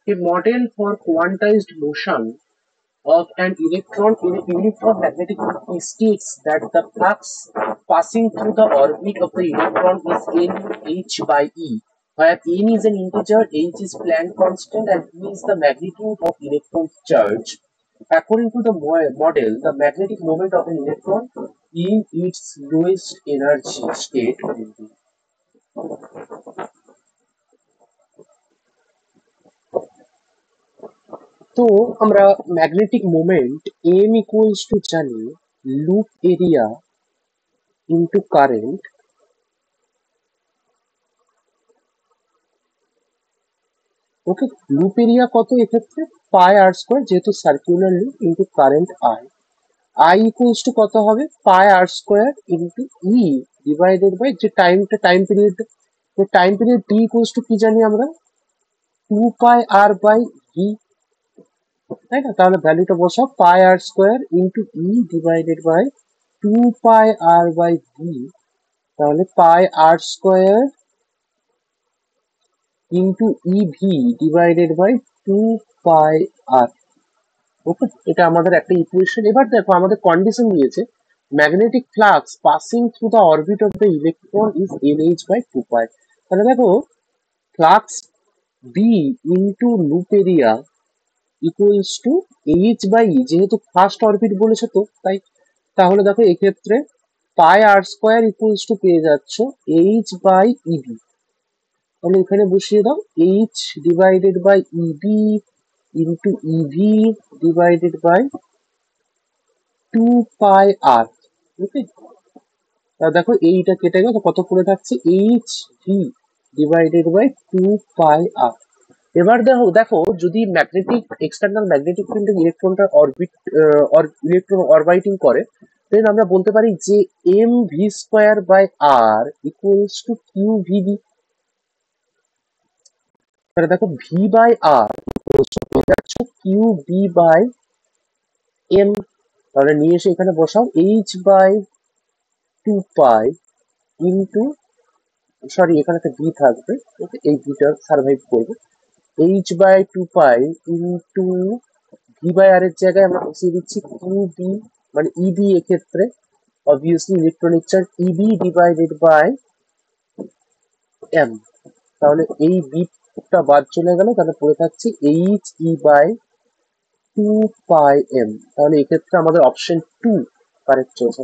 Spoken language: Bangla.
A model for quantized motion of an electron in a uniform magnetic field states that the flux passing through the orbit of the electron is n by e, where n is an integer, h is Planck constant, and e is the magnitude of electron charge. According to the model, the magnetic moment of an electron in its lowest energy state will be. তো আমরা magnetic moment m equals to জানি loop area into current. Okay, loop area কত এক্ষেত্রে? পাই আর স্কোয়ার, যেহেতু circular loop, into current I. I equals to কত হবে? Pi R square into E divided by যে টাইম পিরিয়ড। তো time period T equals to কি জানি আমরা? 2 পাই আর বাই ই, তাই না? তাহলে ভ্যালুটা বসাও, pi R square into E divided by 2 pi R by V. তাহলে pi R square into EV divided by 2 pi R. Okay, এটা আমাদের একটা ইকুয়েশন। এবার দেখো আমাদের কন্ডিশন দিয়েছে magnetic flux passing through the orbit of the electron is NH by 2 pi. তাহলে দেখো flux B into loop area equals to H by E, যেহেতু ফার্স্ট অরবিট বলেছে তো তাই। তাহলে দেখো এক্ষেত্রে pi R square equals to পেয়ে যাচ্ছ এইচ বাই ইবি। তাহলে এখানে বসিয়ে দাও H divided by EB into EV divided by 2 pi R. Okay, দেখো এইটা কেটে গেল, কত পড়ে থাকছে? H V divided by 2 pi R. এবার দেখো দেখো যদি ম্যাগনেটিক এক্সটার্নাল ম্যাগনেটিক ফিল্ড ইলেকট্রনটা অরবিট ইলেকট্রন অরবাইটিং করে, দেন আমরা বলতে পারি যে M V square by R equals to Q VB. তাহলে দেখো V by R Q B by M. তাহলে নিয়ে এসে এখানে বসাও H by 2 pi into, sorry এখানে একটা বি থাকবে, ওকে, এই বিটা সার্ভাইভ করবে, H by 2 pi into V by R এর জায়গায় আমরা বসিয়ে দিচ্ছি কিউ বি, মানে ইবি এক্ষেত্রে obviously electronic charge EB divided by M. তাহলে এই বিটা বাদ চলে গেল, তাহলে পড়ে থাকছে H E by 2 pi M. তাহলে এক্ষেত্রে আমাদের অপশন 2 কারেক্ট চলছে।